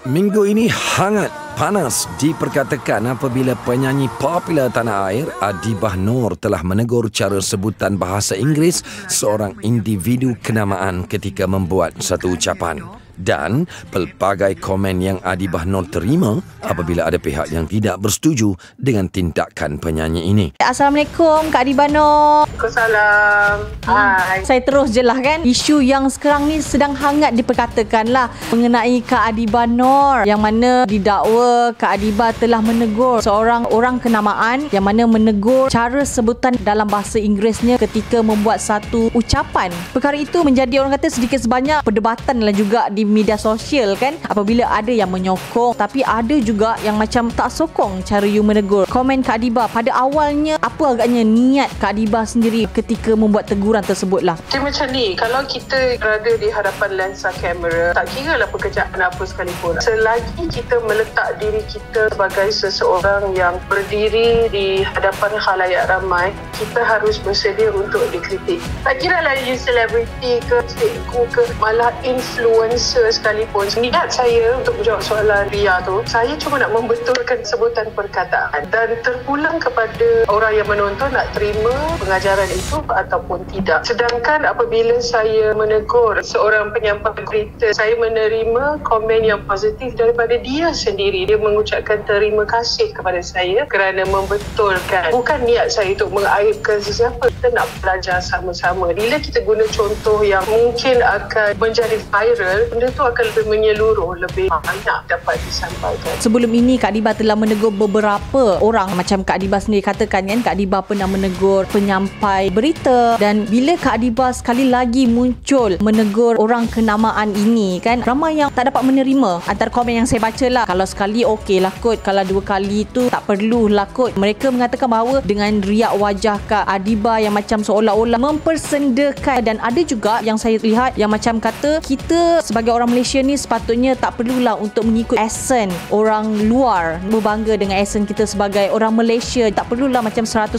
Minggu ini hangat panas diperkatakan apabila penyanyi popular tanah air Adibah Noor telah menegur cara sebutan bahasa Inggeris seorang individu kenamaan ketika membuat satu ucapan. Dan pelbagai komen yang Adibah Noor terima apabila ada pihak yang tidak bersetuju dengan tindakan penyanyi ini. Assalamualaikum Kak Adibah Noor. Waalaikumsalam. Hai. Saya terus je lah kan. Isu yang sekarang ni sedang hangat diperkatakan lah mengenai Kak Adibah Noor, yang mana didakwa Kak Adibah telah menegur seorang orang kenamaan, yang mana menegur cara sebutan dalam bahasa Inggerisnya ketika membuat satu ucapan. Perkara itu menjadi orang kata sedikit sebanyak perdebatan lah juga di media sosial kan, apabila ada yang menyokong tapi ada juga yang macam tak sokong cara you menegur. Komen Kak Adibah pada awalnya, apa agaknya niat Kak Adibah sendiri ketika membuat teguran tersebut lah? Dia macam ni, kalau kita berada di hadapan lensa kamera, tak kira lah pekerjaan apa sekalipun, selagi kita meletak diri kita sebagai seseorang yang berdiri di hadapan khalayak ramai, kita harus bersedia untuk dikritik. Tak kira lah you selebriti ke, cikgu ke, malah influencer sekalipun. Niat saya untuk menjawab soalan Ria tu, saya cuma nak membetulkan sebutan perkataan dan terpulang kepada orang yang menonton nak terima pengajaran itu ataupun tidak. Sedangkan apabila saya menegur seorang penyampai berita, saya menerima komen yang positif daripada dia sendiri. Dia mengucapkan terima kasih kepada saya kerana membetulkan. Bukan niat saya untuk mengaibkan sesiapa. Kita nak belajar sama-sama. Bila kita guna contoh yang mungkin akan menjadi viral, benda tu akan lebih menyeluruh, lebih banyak dapat disampaikan. Sebelum ini Kak Adibah telah menegur beberapa orang, macam Kak Adibah sendiri katakan kan, Kak Adibah pernah menegur penyampai berita, dan bila Kak Adibah sekali lagi muncul menegur orang kenamaan ini kan, ramai yang tak dapat menerima. Antara komen yang saya baca lah, kalau sekali okey lah kot, kalau dua kali tu tak perlu lah kot. Mereka mengatakan bahawa dengan riak wajah Kak Adibah yang macam seolah-olah mempersendakan, dan ada juga yang saya lihat yang macam kata kita sebagai orang Malaysia ni sepatutnya tak perlulah untuk mengikut accent orang luar, berbangga dengan accent kita sebagai orang Malaysia. Tak perlulah macam 100%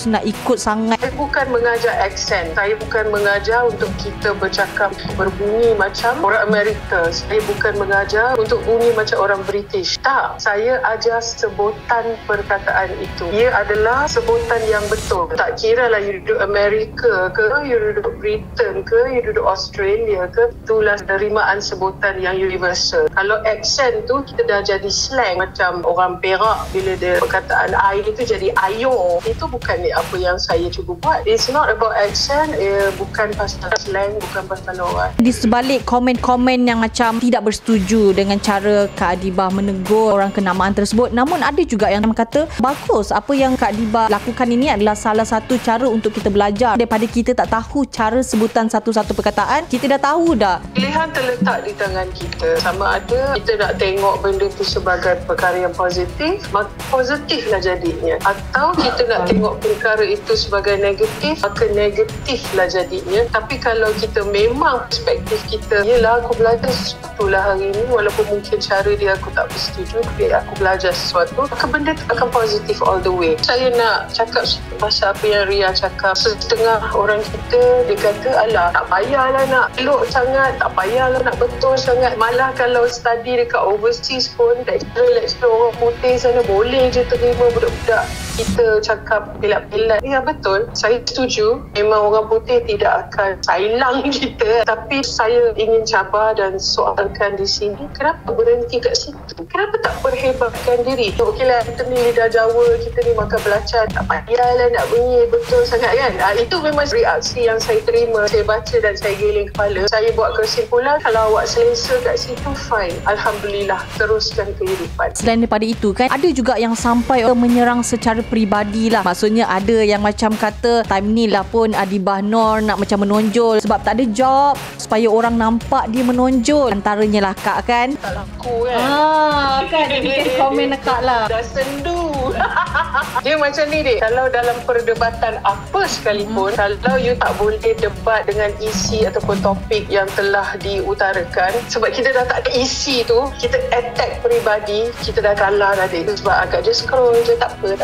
nak ikut sangat. Saya bukan mengajar accent, saya bukan mengajar untuk kita bercakap berbunyi macam orang Amerika, saya bukan mengajar untuk bunyi macam orang British. Tak, saya ajar sebutan perkataan itu. Ia adalah sebutan yang betul. Tak kira lah you duduk Amerika ke, you duduk Britain ke, you duduk Australia ke, itulah penerimaan sebutan yang universal. Kalau accent tu kita dah jadi slang, macam orang Perak bila dia perkataan air itu jadi ayo. Itu bukan apa yang saya cuba buat. It's not about accent, bukan pasal slang, bukan pasal orang. Di sebalik komen-komen yang macam tidak bersetuju dengan cara Kak Adibah menegur orang kenamaan tersebut, namun ada juga yang kata bagus, apa yang Kak Adibah lakukan ini adalah salah satu cara untuk kita belajar. Daripada kita tak tahu cara sebutan satu-satu perkataan, kita dah tahu dah. Pilihan terletak di tangan kita. Sama ada kita nak tengok benda itu sebagai perkara yang positif, maka positiflah jadinya. Atau kita nak tengok perkara itu sebagai negatif, maka negatiflah jadinya. Tapi kalau kita memang perspektif kita, yelah aku belajar sesuatu lah hari ini, walaupun mungkin cara dia aku tak bersetuju, tapi aku belajar sesuatu, maka benda itu akan positif all the way. Saya nak cakap pasal apa yang Ria cakap. Setengah orang kita, dia kata, alah tak payahlah nak elok sangat, tak payahlah nak betul sangat. Malah kalau study dekat overseas pun, lecturer orang putih sana boleh je terima budak-budak kita cakap pelat-pelat. Ya betul, saya setuju. Memang orang putih tidak akan sailang kita. Tapi saya ingin cabar dan soalkan di sini, kenapa berhenti kat situ? Kenapa tak perhebatkan diri? Okeylah, kita ni lidah Jawa, kita ni makan belacan, tak payahlah nak bunyi betul sangat kan? Itu memang reaksi yang saya terima. Saya baca dan saya giling kepala. Saya buat kesimpulan, kalau awak selesa kat situ, fine. Alhamdulillah, teruskan kehidupan. Selain daripada itu kan, ada juga yang sampai menyerang secara peribadi lah. Maksudnya ada yang macam kata time ni lah pun Adibah Noor nak macam menonjol sebab tak ada job, supaya orang nampak dia menonjol. Antaranya lah Kak kan. Tak laku kan? Kan bikin komen Kak lah. Dah sendu. Dia macam ni dek, kalau dalam perdebatan apa sekalipun, kalau you tak boleh debat dengan isi ataupun topik yang telah diutarakan, sebab kita dah tak ada isi tu, kita attack peribadi, kita dah kalah dah dek. Sebab agak je scroll je, tak apa.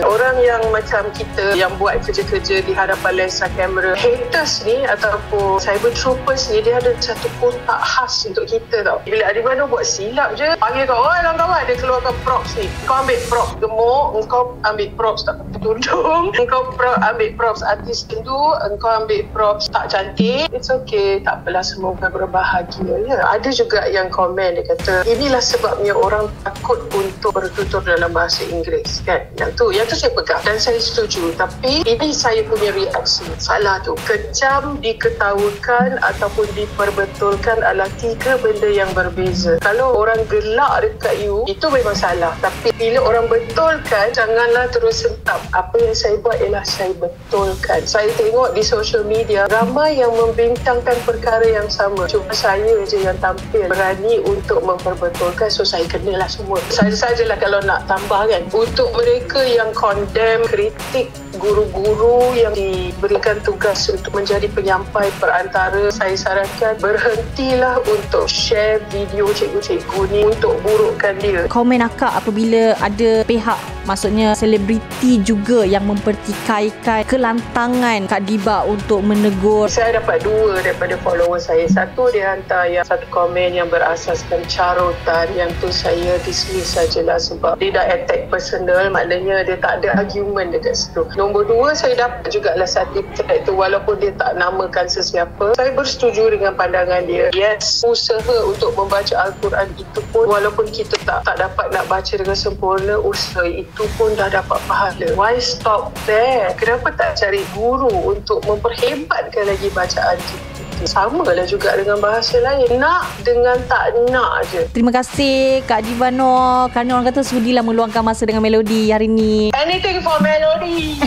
Orang yang macam kita yang buat kerja-kerja di hadapan lensa kamera, haters ni ataupun cyber troopers ni, dia ada satu kotak khas untuk kita tau. Bila Adibano buat silap je, panggil kau, oi kawan-kawan, dia keluarkan props ni. Kau ambil props gemuk, kau ambil props tak pakai tudung, kau ambil props artis tentu, kau ambil props tak cantik. It's okay, tak apalah, semoga berbahagia. Ya, ada juga yang komen, dia kata inilah sebabnya orang takut untuk bertutur dalam bahasa Inggeris kan. Yang tu saya pegang dan saya setuju. Tapi ini saya punya reaksi. Salah tu, kejam, diketawakan ataupun diperbetulkan adalah tiga benda yang berbeza. Kalau orang gelak dekat you, itu memang salah. Tapi bila orang betulkan, janganlah terus sentap. Apa yang saya buat ialah saya betulkan. Saya tengok di social media ramai yang membintangkan perkara yang sama. Cuma saya je yang tampil berani untuk memperbetulkan. So saya kenalah semua. Saya sajalah kalau nak tambah kan. Untuk mereka yang condemn, kritik guru-guru yang diberikan tugas untuk menjadi penyampai perantara, saya sarankan berhentilah untuk share video cikgu-cikgu ni untuk burukkan dia. Komen akak apabila ada pihak, maksudnya selebriti juga yang mempertikaikan kelantangan Kak Diba untuk menegur. Saya dapat dua daripada follower saya. Satu dia hantar yang satu komen yang berasaskan carotan, yang tu saya dismiss sajalah sebab dia dah attack personal, maknanya dia tak ada argument dekat situ. Nombor dua, saya dapat jugalah sertifikat tu walaupun dia tak namakan sesiapa. Saya bersetuju dengan pandangan dia. Yes, usaha untuk membaca Al-Quran itu pun walaupun kita tak dapat nak baca dengan sempurna, usaha itu pun dah dapat pahala. Why stop there? Kenapa tak cari guru untuk memperhebatkan lagi bacaan kita? Sama lah juga dengan bahasa lain. Nak dengan tak nak je. Terima kasih Kak Diba Noor, kerana orang kata sudilah meluangkan masa dengan Melody hari ni. Anything for Melody.